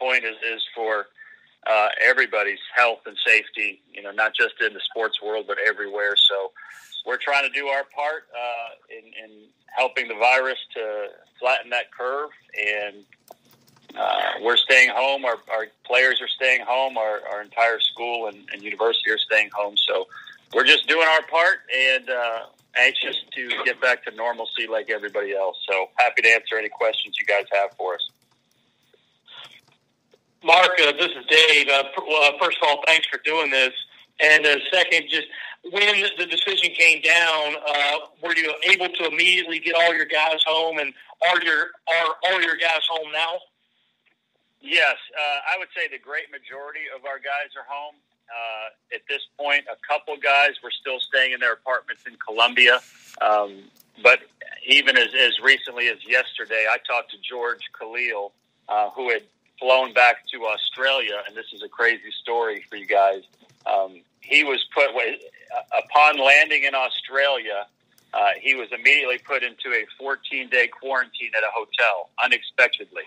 point is for everybody's health and safety, not just in the sports world, but everywhere. So we're trying to do our part in helping the virus to flatten that curve, and we're staying home. Our players are staying home. Our entire school and university are staying home. So we're just doing our part and anxious to get back to normalcy like everybody else. So happy to answer any questions you guys have for us. Mark, this is Dave. First of all, thanks for doing this. And second, just when the decision came down, were you able to immediately get all your guys home? And are all your guys home now? Yes, I would say the great majority of our guys are home. At this point, a couple guys were still staying in their apartments in Columbia. But even as recently as yesterday, I talked to George Khalil, who had flown back to Australia, and this is a crazy story for you guys. He was upon landing in Australia, he was immediately put into a 14-day quarantine at a hotel, unexpectedly.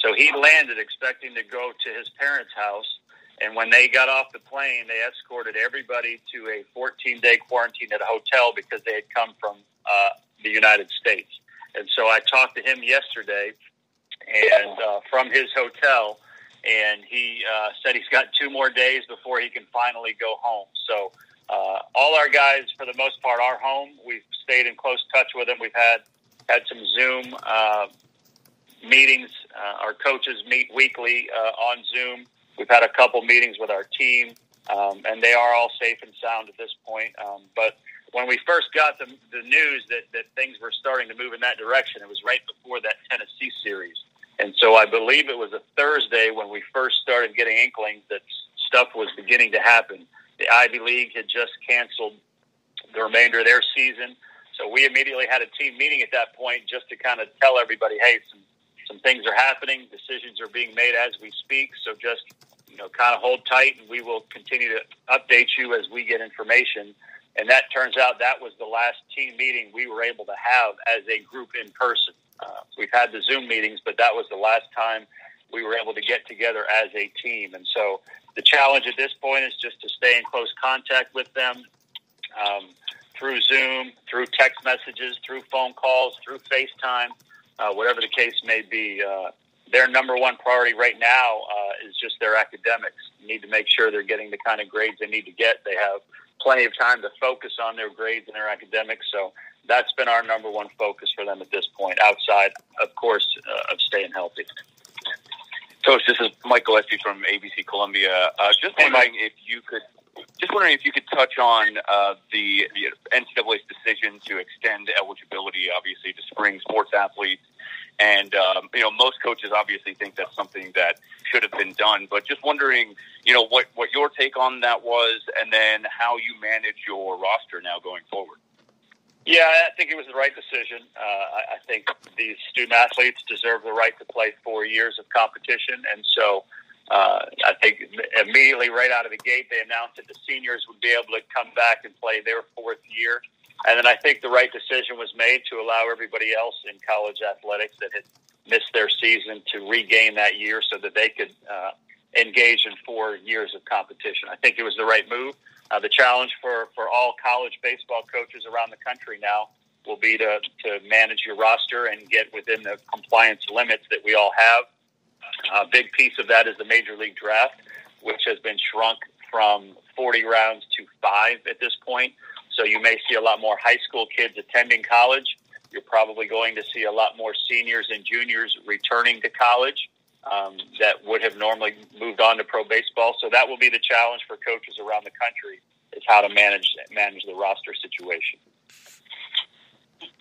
So he landed expecting to go to his parents' house, and when they got off the plane, they escorted everybody to a 14-day quarantine at a hotel because they had come from the United States. And so I talked to him yesterday, and from his hotel, and he said he's got 2 more days before he can finally go home. So all our guys, for the most part, are home. We've stayed in close touch with them. We've had some Zoom meetings. Our coaches meet weekly on Zoom. We've had a couple meetings with our team, and they are all safe and sound at this point. But when we first got the news that things were starting to move in that direction, it was right before that Tennessee series. And so I believe it was a Thursday when we first started getting inklings that stuff was beginning to happen. The Ivy League had just canceled the remainder of their season. So we immediately had a team meeting at that point just to kind of tell everybody, hey, some things are happening. Decisions are being made as we speak. So just, kind of hold tight, and we will continue to update you as we get information. And that turns out that was the last team meeting we were able to have as a group in person. We've had the Zoom meetings, but that was the last time we were able to get together as a team. And so the challenge at this point is just to stay in close contact with them through Zoom, through text messages, through phone calls, through FaceTime, whatever the case may be. Their number one priority right now is just their academics. You need to make sure they're getting the kind of grades they need to get. They have plenty of time to focus on their grades and their academics. So that's been our number one focus for them at this point, outside, of course, of staying healthy. Coach, this is Mike Gillespie from ABC Columbia. Just wondering if you could touch on the NCAA's decision to extend eligibility, obviously, to spring sports athletes. And, most coaches obviously think that's something that should have been done. But just wondering, what your take on that was, and then how you manage your roster now going forward. Yeah, I think it was the right decision. I think these student athletes deserve the right to play 4 years of competition. And so I think immediately right out of the gate, they announced that the seniors would be able to come back and play their 4th year. And then I think the right decision was made to allow everybody else in college athletics that had missed their season to regain that year so that they could engage in 4 years of competition. I think it was the right move. The challenge for all college baseball coaches around the country now will be to manage your roster and get within the compliance limits that we all have. A big piece of that is the Major League Draft, which has been shrunk from 40 rounds to 5 at this point. So you may see a lot more high school kids attending college. You're probably going to see a lot more seniors and juniors returning to college that would have normally moved on to pro baseball. So that will be the challenge for coaches around the country, is how to manage the roster situation.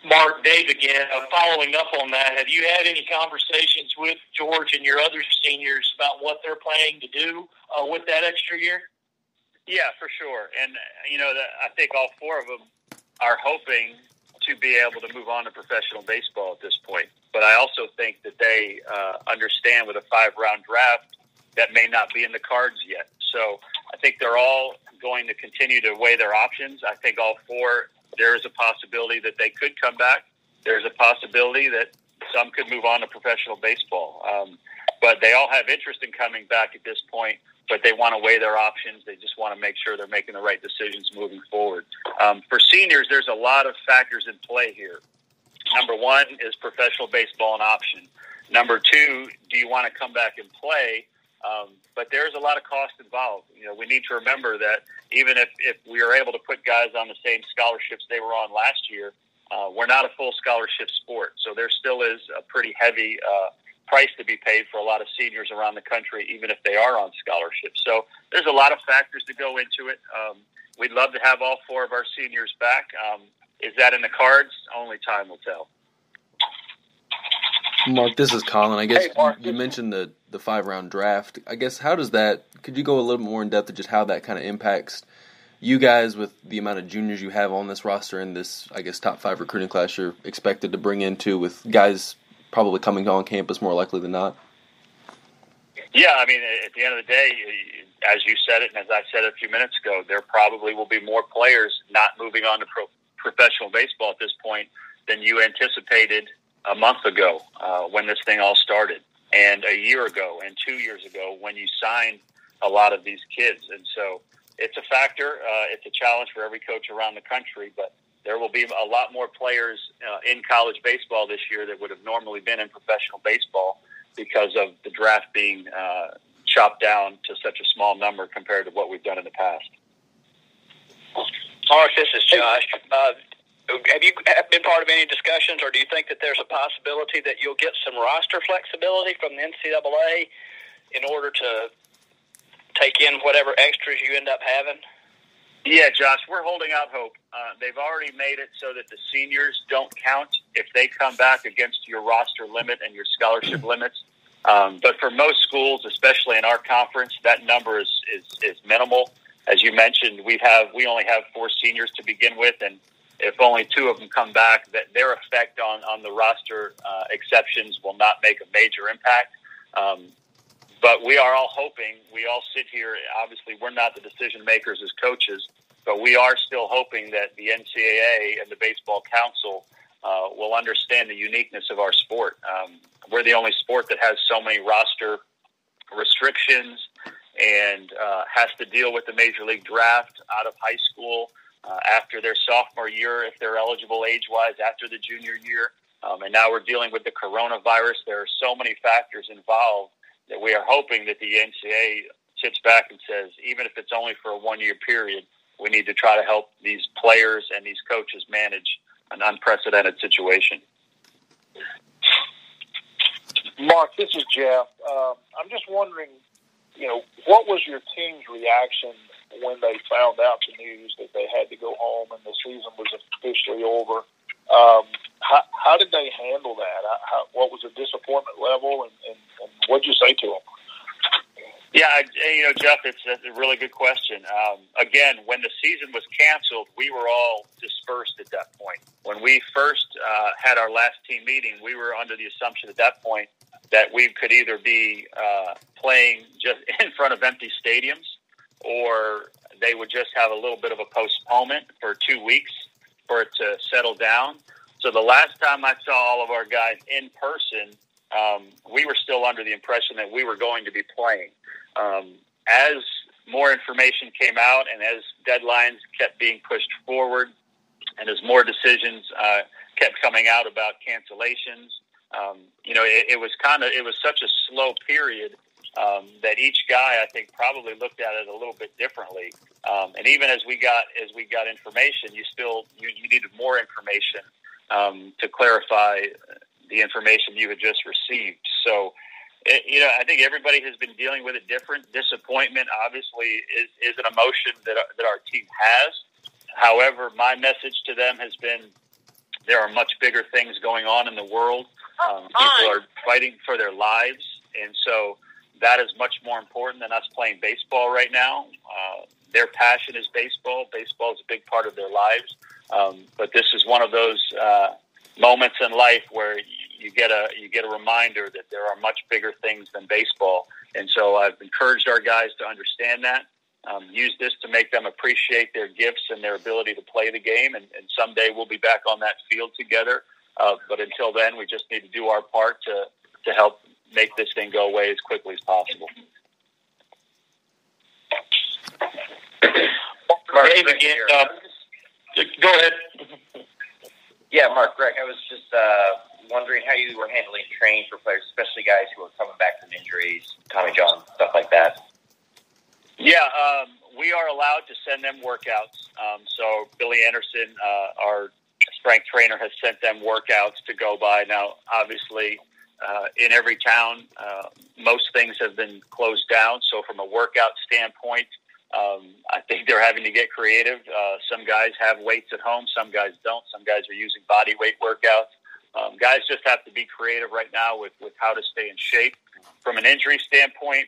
Mark, Dave again, following up on that, have you had any conversations with George and your other seniors about what they're planning to do with that extra year? Yeah, for sure. And, I think all 4 of them are hoping to be able to move on to professional baseball at this point. But I also think that they understand with a 5-round draft that may not be in the cards yet. So I think they're all going to continue to weigh their options. I think all 4, there is a possibility that they could come back. There's a possibility that some could move on to professional baseball. but they all have interest in coming back at this point, but they want to weigh their options. They just want to make sure they're making the right decisions moving forward. For seniors, there's a lot of factors in play here. Number one is professional baseball an option. Number two, do you want to come back and play? But there's a lot of cost involved. We need to remember that even if we are able to put guys on the same scholarships they were on last year, we're not a full scholarship sport. So there still is a pretty heavy price to be paid for a lot of seniors around the country, even if they are on scholarships. So there's a lot of factors to go into it. We'd love to have all 4 of our seniors back. Is that in the cards? Only time will tell. Mark, this is Colin. I guess Hey, Mark, you mentioned the 5-round draft. I guess how does that – could you go a little more in depth of just how that kind of impacts you guys with the amount of juniors you have on this roster and this, I guess, top 5 recruiting class you're expected to bring into with guys probably coming on campus more likely than not? Yeah, I mean, at the end of the day, as you said it and as I said it a few minutes ago, there probably will be more players not moving on to professional baseball at this point than you anticipated a month ago when this thing all started, and a year ago and 2 years ago when you signed a lot of these kids. And so it's a factor. It's a challenge for every coach around the country, but there will be a lot more players in college baseball this year that would have normally been in professional baseball because of the draft being chopped down to such a small number compared to what we've done in the past. Mark, this is Josh. Have you been part of any discussions, or do you think that there's a possibility that you'll get some roster flexibility from the NCAA in order to take in whatever extras you end up having? Yeah, Josh, we're holding out hope. They've already made it so that the seniors don't count if they come back against your roster limit and your scholarship limits. But for most schools, especially in our conference, that number is minimal. As you mentioned, we only have 4 seniors to begin with, and if only 2 of them come back, that their effect on the roster exceptions will not make a major impact. But we are all hoping, we all sit here, obviously we're not the decision makers as coaches, but we are still hoping that the NCAA and the Baseball Council will understand the uniqueness of our sport. We're the only sport that has so many roster restrictions and has to deal with the Major League Draft out of high school after their sophomore year, if they're eligible age-wise, after the junior year. And now we're dealing with the coronavirus. There are so many factors involved that we are hoping that the NCAA sits back and says, even if it's only for a 1-year period, we need to try to help these players and these coaches manage an unprecedented situation. Mark, this is Jeff. I'm just wondering, what was your team's reaction when they found out the news that they had to go home and the season was officially over? How did they handle that? What was the disappointment level, and what did you say to them? Yeah, Jeff, it's a really good question. Again, when the season was canceled, we were all dispersed at that point. When we first had our last team meeting, we were under the assumption at that point that we could either be playing just in front of empty stadiums, or they would just have a little bit of a postponement for 2 weeks for it to settle down. So the last time I saw all of our guys in person, we were still under the impression that we were going to be playing. As more information came out and as deadlines kept being pushed forward and as more decisions kept coming out about cancellations, it was such a slow period that each guy, I think, probably looked at it a little bit differently. And even as we got information, you needed more information to clarify the information you had just received. So, I think everybody has been dealing with it different. Disappointment, obviously, is an emotion that our team has. However, my message to them has been there are much bigger things going on in the world. People are fighting for their lives, and so that is much more important than us playing baseball right now. Their passion is baseball. Baseball is a big part of their lives. But this is one of those moments in life where you get a reminder that there are much bigger things than baseball. And so I've encouraged our guys to understand that, use this to make them appreciate their gifts and their ability to play the game. And someday we'll be back on that field together. But until then, we just need to do our part to help make this thing go away as quickly as possible. Mark, Dave, again, go ahead. Yeah, Mark, Greg, I was just wondering how you were handling training for players, especially guys who are coming back from injuries, Tommy John, stuff like that. Yeah, we are allowed to send them workouts. So Billy Anderson, our strength trainer, has sent them workouts to go by. Now, obviously, in every town, most things have been closed down. So from a workout standpoint, I think they're having to get creative. Some guys have weights at home. Some guys don't. Some guys are using body weight workouts. Guys just have to be creative right now with how to stay in shape. From an injury standpoint,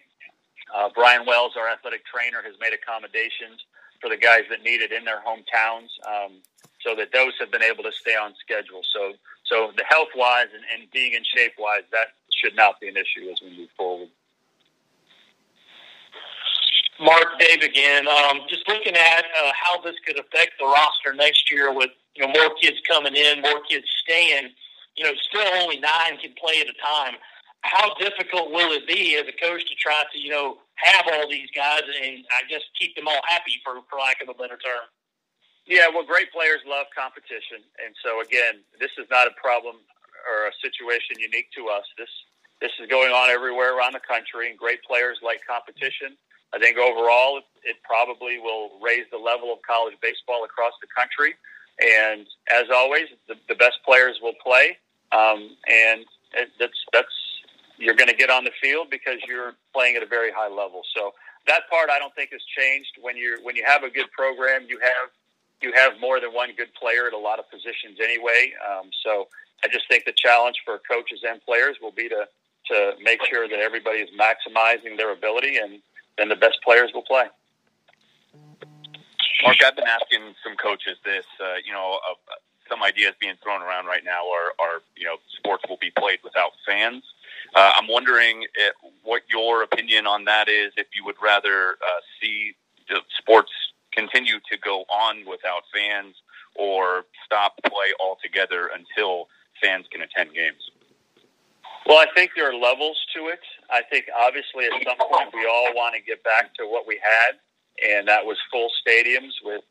Brian Wells, our athletic trainer, has made accommodations for the guys that need it in their hometowns, so that those have been able to stay on schedule. So the health-wise and being in shape-wise, that should not be an issue as we move forward. Mark, Dave again. Just looking at how this could affect the roster next year with more kids coming in, more kids staying. Still only 9 can play at a time. How difficult will it be as a coach to try to have all these guys and I guess keep them all happy for lack of a better term? Yeah, well, great players love competition, and so again, this is not a problem or a situation unique to us. This is going on everywhere around the country, and great players like competition. I think overall, it probably will raise the level of college baseball across the country. And as always, the best players will play. And that's you're going to get on the field because you're playing at a very high level. So that part I don't think has changed. When you have a good program, you have more than one good player at a lot of positions anyway. So I just think the challenge for coaches and players will be to make sure that everybody is maximizing their ability, and then the best players will play. Mark, I've been asking some coaches this, some ideas being thrown around right now are sports will be played without fans. I'm wondering what your opinion on that is, if you would rather see the sports continue to go on without fans or stop play altogether until fans can attend games. Well, I think there are levels to it. I think obviously at some point we all want to get back to what we had, and that was full stadiums with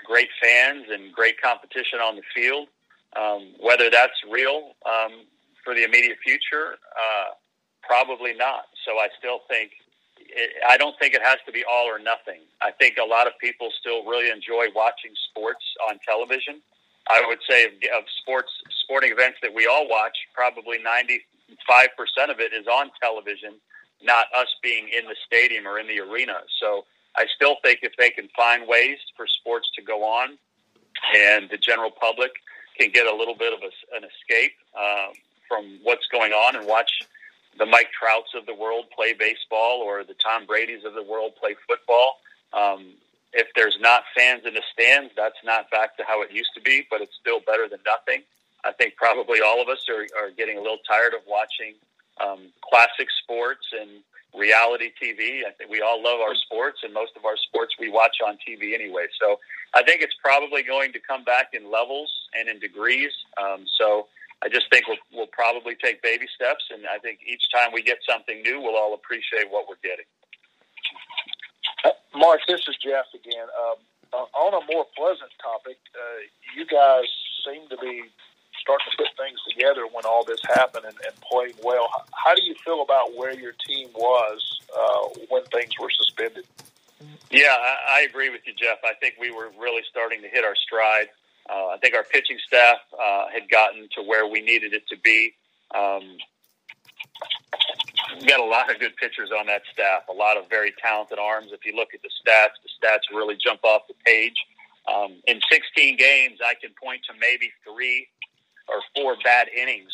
great fans and great competition on the field. Whether that's real for the immediate future, probably not. So I still think I don't think it has to be all or nothing. I think a lot of people still really enjoy watching sports on television. I would say of sporting events that we all watch, probably 95% of it is on television, not us being in the stadium or in the arena. So I still think if they can find ways for sports to go on and the general public can get a little bit of an escape from what's going on and watch the Mike Trouts of the world play baseball or the Tom Brady's of the world play football. If there's not fans in the stands, that's not back to how it used to be, but it's still better than nothing. I think probably all of us are getting a little tired of watching classic sports and reality TV. I think we all love our sports, and most of our sports we watch on TV anyway. So I think it's probably going to come back in levels and in degrees. So I just think we'll probably take baby steps, and I think each time we get something new, we'll all appreciate what we're getting. Mark, this is Jeff again. On a more pleasant topic, you guys seem to be starting to put things together when all this happened and playing well. How do you feel about where your team was when things were suspended? Yeah, I agree with you, Jeff. I think we were really starting to hit our stride. I think our pitching staff had gotten to where we needed it to be. We've got a lot of good pitchers on that staff, a lot of very talented arms. If you look at the stats really jump off the page. In 16 games, I can point to maybe 3 or 4 bad innings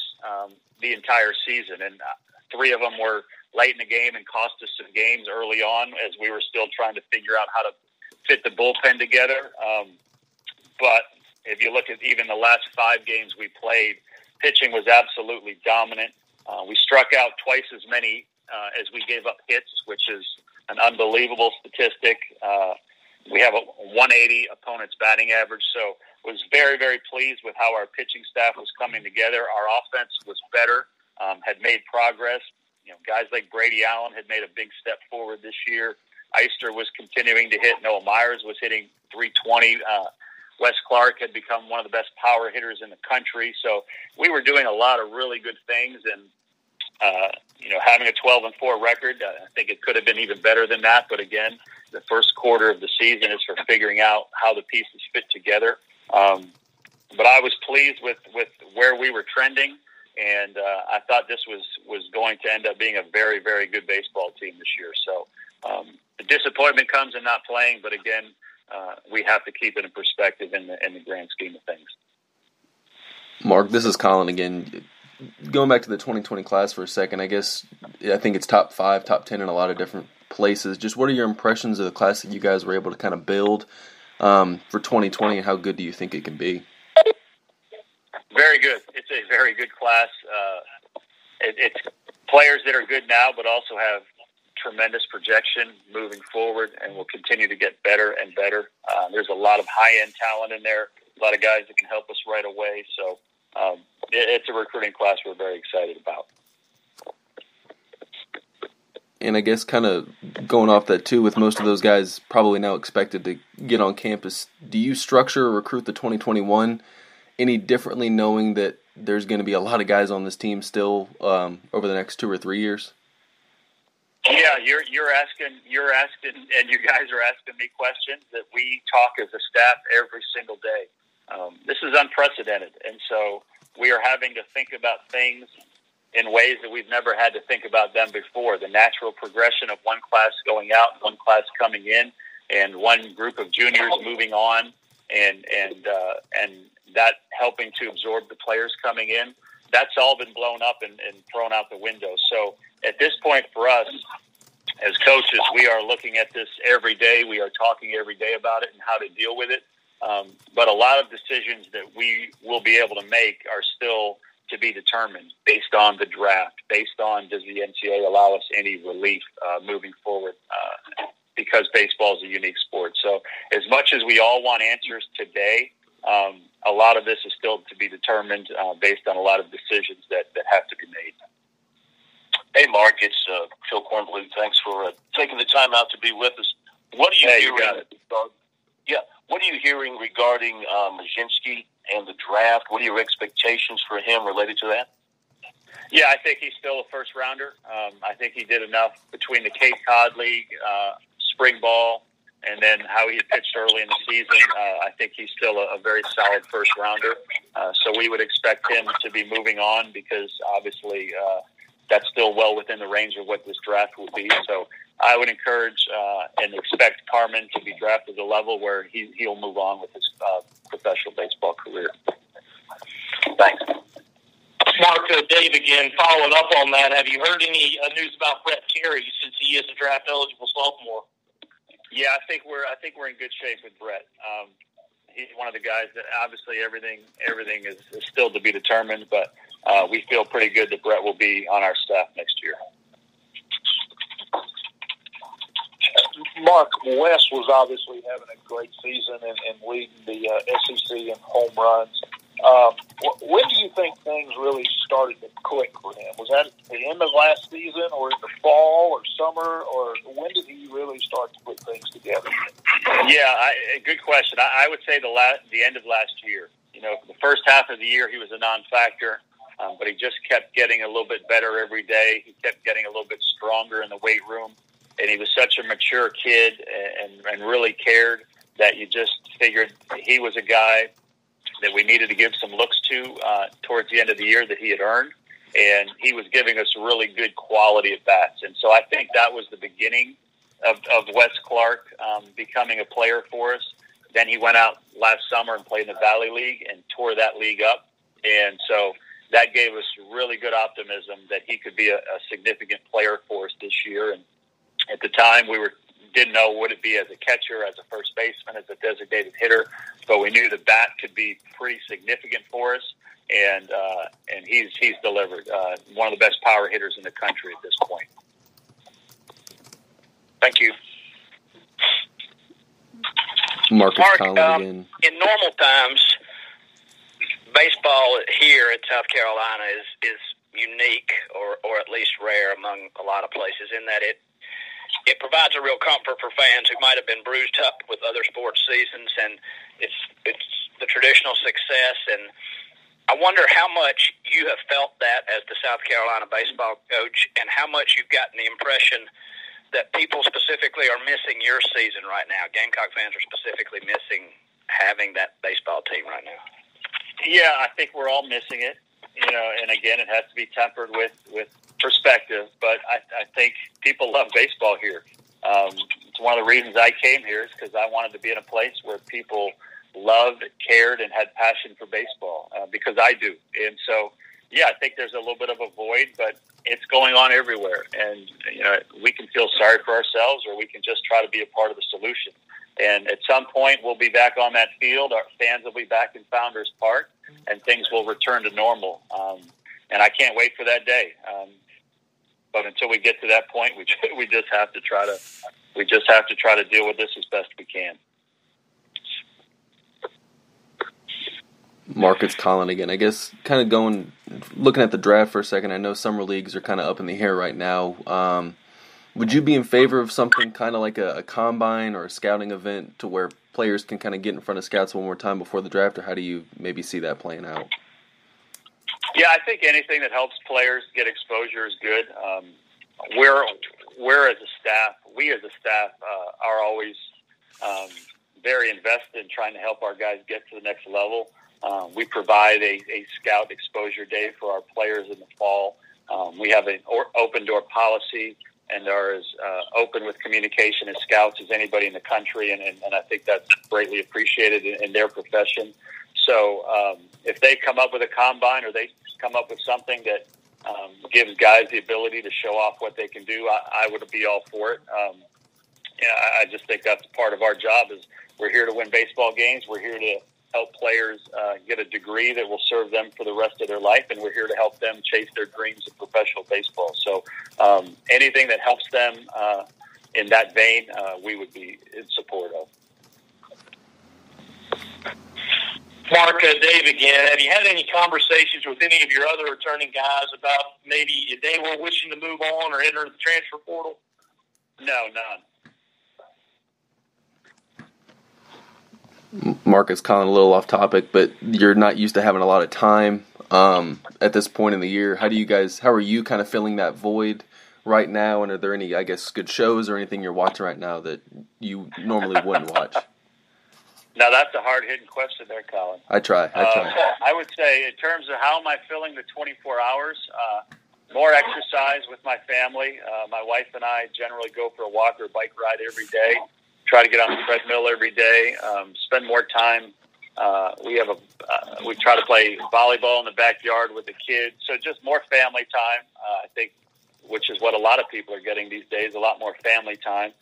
the entire season, and 3 of them were late in the game and cost us some games early on as we were still trying to figure out how to fit the bullpen together. But if you look at even the last 5 games we played, pitching was absolutely dominant. We struck out twice as many as we gave up hits, which is an unbelievable statistic. We have a 180 opponent's batting average, so was very, very pleased with how our pitching staff was coming together. Our offense was better. had made progress. Guys like Brady Allen had made a big step forward this year. Eister was continuing to hit. Noah Myers was hitting 320. Wes Clark had become one of the best power hitters in the country. So we were doing a lot of really good things. And, having a 12-4 record, I think it could have been even better than that. But again, the first quarter of the season is for figuring out how the pieces fit together. But I was pleased with where we were trending. And I thought this was going to end up being a very, very good baseball team this year. So the disappointment comes in not playing, but again, we have to keep it in perspective in the grand scheme of things. Mark, this is Colin again. Going back to the 2020 class for a second, I think it's top 5, top 10 in a lot of different places. Just what are your impressions of the class that you guys were able to kind of build for 2020, and how good do you think it can be? Very good. It's a very good class. It's players that are good now, but also have tremendous projection moving forward, and will continue to get better and better. There's a lot of high-end talent in there, a lot of guys that can help us right away. So it's a recruiting class we're very excited about. And I guess kind of going off that too, with most of those guys probably now expected to get on campus, do you structure or recruit the 2021 any differently, knowing that there's going to be a lot of guys on this team still over the next 2 or 3 years? Yeah, you're asking, and you guys are asking me questions that we talk as a staff every single day. This is unprecedented, and so we are having to think about things in ways that we've never had to think about them before. The natural progression of one class going out, one class coming in, and one group of juniors moving on, and that helping to absorb the players coming in. That's all been blown up and thrown out the window. So at this point for us, as coaches, we are looking at this every day. We are talking every day about it and how to deal with it. But a lot of decisions that we will be able to make are still to be determined based on the draft, based on does the NCAA allow us any relief moving forward, because baseball is a unique sport. So as much as we all want answers today, a lot of this is still to be determined based on a lot of decisions that have to be made. Hey, Mark, it's Phil Kornbluth. Thanks for taking the time out to be with us. What are you hearing? You got it. What are you hearing regarding Majinski and the draft? What are your expectations for him related to that? Yeah, I think he's still a first rounder. I think he did enough between the Cape Cod League, spring ball, and then how he had pitched early in the season. I think he's still a very solid first rounder. So we would expect him to be moving on, because obviously that's still well within the range of what this draft will be. So I would encourage and expect Carmen to be drafted at a level where he'll move on with his professional baseball career. Thanks. Mark, Dave again, following up on that, have you heard any news about Brett Terry since he is a draft eligible sophomore? Yeah, I think we're in good shape with Brett. He's one of the guys that obviously everything is still to be determined, but we feel pretty good that Brett will be on our staff next year. Mark, Wes was obviously having a great season and leading the SEC in home runs. When do you think things really started to click for him? Was that at the end of last season, or in the fall or summer, or when did he really start to put things together? Yeah, good question. I would say the end of last year. The first half of the year he was a non-factor, but he just kept getting a little bit better every day. He kept getting a little bit stronger in the weight room, and he was such a mature kid and really cared that you just figured he was a guy that we needed to give some looks to towards the end of the year that he had earned, and he was giving us really good quality at bats. And so I think that was the beginning of Wes Clark becoming a player for us. Then he went out last summer and played in the Valley League and tore that league up, and so that gave us really good optimism that he could be a significant player for us this year. And at the time, we didn't know would it be as a catcher, as a first baseman, as a designated hitter, but we knew the bat could be pretty significant for us, and he's delivered. One of the best power hitters in the country at this point. Thank you. Mark, in normal times, baseball here at South Carolina is unique or at least rare among a lot of places in that it provides a real comfort for fans who might have been bruised up with other sports seasons, and it's the traditional success. And I wonder how much you have felt that as the South Carolina baseball coach, and how much you've gotten the impression that people specifically are missing your season right now. Gamecock fans are specifically missing having that baseball team right now. Yeah, I think we're all missing it. And again, it has to be tempered with perspective. But I think people love baseball here. It's one of the reasons I came here is because I wanted to be in a place where people loved, cared, and had passion for baseball, because I do. And so, yeah, I think there's a little bit of a void, but it's going on everywhere. And, we can feel sorry for ourselves, or we can just try to be a part of the solution. And at some point, we'll be back on that field. Our fans will be back in Founders Park, and things will return to normal. And I can't wait for that day. But until we get to that point, we just have to try to deal with this as best we can. Mark, it's Colin again. I guess kind of looking at the draft for a second, I know summer leagues are kind of up in the air right now. Would you be in favor of something kind of like a combine or a scouting event to where players can kind of get in front of scouts one more time before the draft, or how do you maybe see that playing out? Yeah, I think anything that helps players get exposure is good. We as a staff are always very invested in trying to help our guys get to the next level. We provide a scout exposure day for our players in the fall. We have an open door policy and are as open with communication as scouts as anybody in the country, and I think that's greatly appreciated in their profession. So if they come up with a combine, or they come up with something that gives guys the ability to show off what they can do, I would be all for it. I just think that's part of our job. Is we're here to win baseball games. We're here to help players get a degree that will serve them for the rest of their life, and we're here to help them chase their dreams of professional baseball. So anything that helps them in that vein, we would be in support of. Mark, Dave again. Have you had any conversations with any of your other returning guys about maybe if they were wishing to move on or enter the transfer portal? No, none. Mark, it's Colin, a little off topic, but you're not used to having a lot of time at this point in the year. How are you kind of filling that void right now? And are there any, I guess, good shows or anything you're watching right now that you normally wouldn't watch? Now, that's a hard-hitting question there, Colin. I try. I would say in terms of how am I filling the 24 hours, more exercise with my family. My wife and I generally go for a walk or bike ride every day. Try to get on the treadmill every day. Spend more time. We try to play volleyball in the backyard with the kids. So just more family time, I think, which is what a lot of people are getting these days, a lot more family time.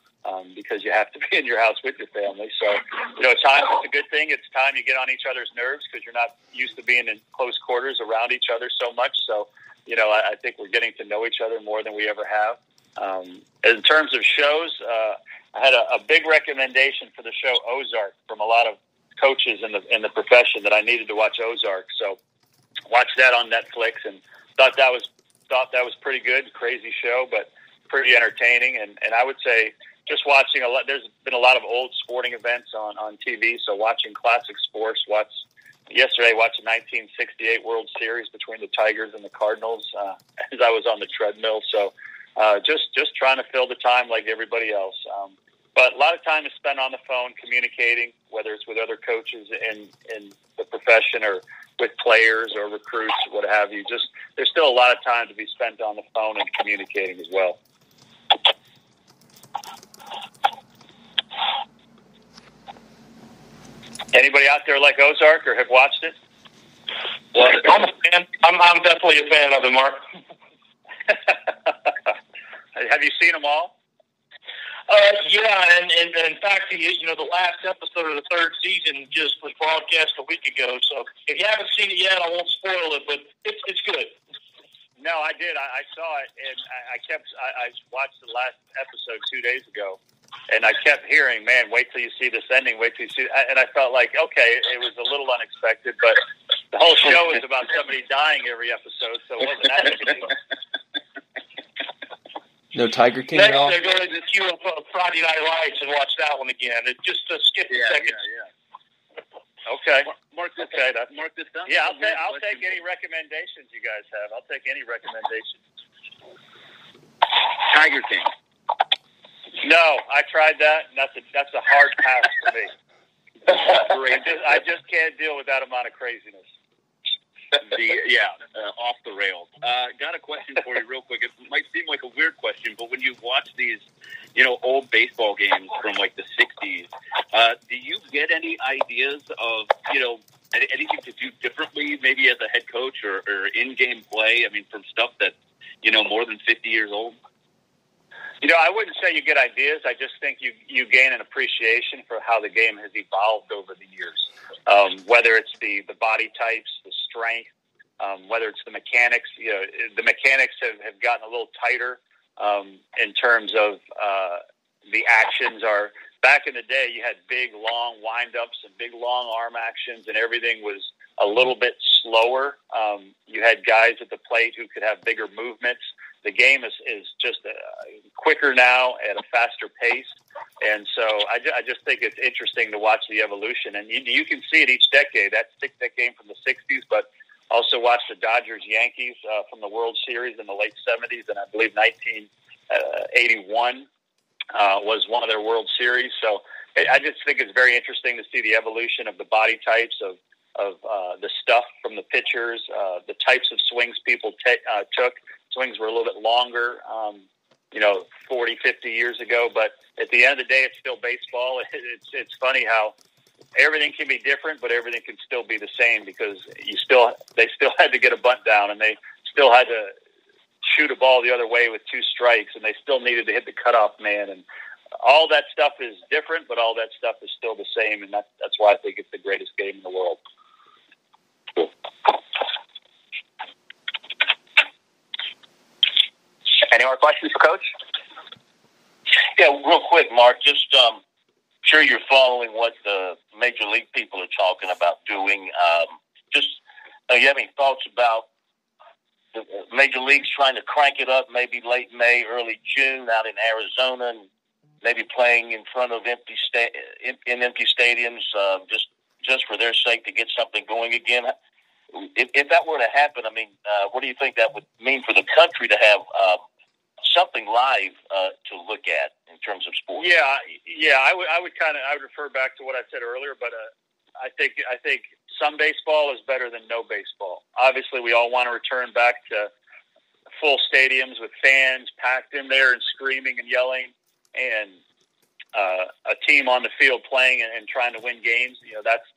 Because you have to be in your house with your family. So, time is a good thing. It's time you get on each other's nerves because you're not used to being in close quarters around each other so much. So, I think we're getting to know each other more than we ever have. In terms of shows, I had a big recommendation for the show Ozark from a lot of coaches in the profession that I needed to watch Ozark. So, watched that on Netflix and thought that was pretty good. Crazy show, but pretty entertaining. And I would say, just watching there's been a lot of old sporting events on TV, so watching classic sports. Yesterday, watched the 1968 World Series between the Tigers and the Cardinals as I was on the treadmill. So just trying to fill the time like everybody else. But a lot of time is spent on the phone communicating, whether it's with other coaches in the profession or with players or recruits, what have you. Just there's still a lot of time to be spent on the phone and communicating as well. Anybody out there like Ozark or have watched it? Well, I'm a fan. I'm definitely a fan of it, Mark. Have you seen them all? Yeah, and in fact, the last episode of the third season just was broadcast a week ago. So if you haven't seen it yet, I won't spoil it, but it's good. No, I did. I saw it, and I watched the last episode 2 days ago. And I kept hearing, man, wait till you see this ending, wait till you see it. And I felt like, okay, it was a little unexpected, but The whole show is about somebody dying every episode, so it wasn't that big a deal. No Tiger King Next, at all? they're going to queue up Friday Night Lights and watch that one again. It just skip a second. Okay. Mark this down. Yeah, I'll take any recommendations you guys have. I'll take any recommendations. Tiger King. No, I tried that, and that's a hard pass for me. I just can't deal with that amount of craziness. Off the rails. Got a question for you real quick. It might seem like a weird question, but when you watch these, old baseball games from like the 60s, do you get any ideas of, anything to do differently maybe as a head coach or in-game play? I mean, from stuff that's, more than 50 years old? I wouldn't say you get ideas. I just think you gain an appreciation for how the game has evolved over the years. Whether it's the body types, the strength, whether it's the mechanics. The mechanics have gotten a little tighter in terms of the actions are. Back in the day, you had big, long wind-ups and big, long arm actions, and everything was a little bit slower. You had guys at the plate who could have bigger movements. The game is just quicker now at a faster pace. And so I just think it's interesting to watch the evolution. And you can see it each decade. That game from the 60s, but also watch the Dodgers-Yankees from the World Series in the late 70s, and I believe 1981 was one of their World Series. So I just think it's very interesting to see the evolution of the body types, of the stuff from the pitchers, the types of swings people took. Swings were a little bit longer, 40, 50 years ago. But at the end of the day, it's still baseball. It's funny how everything can be different, but everything can still be the same because they still had to get a bunt down, and they still had to shoot a ball the other way with 2 strikes, and they still needed to hit the cutoff man. And all that stuff is different, but all that stuff is still the same, and that's why I think it's the greatest game in the world. Any more questions for Coach? Yeah, real quick, Mark. Just sure you're following what the Major League people are talking about doing. You have any thoughts about the Major Leagues trying to crank it up maybe late May, early June out in Arizona, and maybe playing in front of empty stadiums just for their sake to get something going again? If that were to happen, I mean, what do you think that would mean for the country to have something live to look at in terms of sports? Yeah. I would refer back to what I said earlier, but I think some baseball is better than no baseball. Obviously, we all want to return back to full stadiums with fans packed in there and screaming and yelling, and a team on the field playing and trying to win games.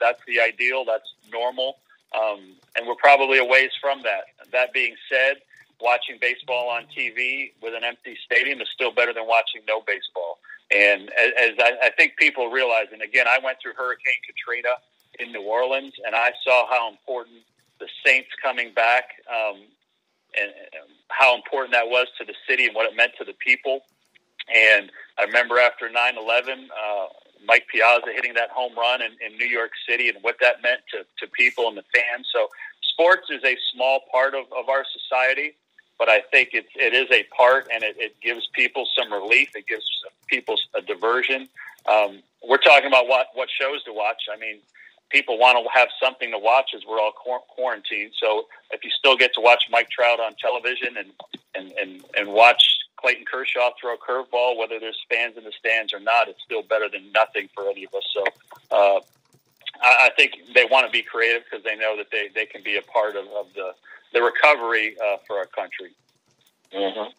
That's the ideal. That's normal. And we're probably a ways from that. That being said, watching baseball on TV with an empty stadium is still better than watching no baseball. And as I think people realize, and again, I went through Hurricane Katrina in New Orleans, and I saw how important the Saints coming back and how important that was to the city and what it meant to the people. And I remember after 9/11, Mike Piazza hitting that home run in New York City and what that meant to people and the fans. So sports is a small part of our society, but I think it is a part, and it gives people some relief. It gives people a diversion. We're talking about what shows to watch. I mean, people want to have something to watch as we're all quarantined. So if you still get to watch Mike Trout on television and watch Clayton Kershaw throw a curveball, whether there's fans in the stands or not, it's still better than nothing for any of us. So I think they want to be creative because they know that they can be a part of the recovery for our country. Mm-hmm.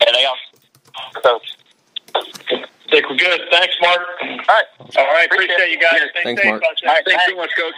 Anything else, Coach? I think we're good. Thanks, Mark. All right. Appreciate you guys. Thanks, Stay Mark. safe. All right, thanks so much, Coach.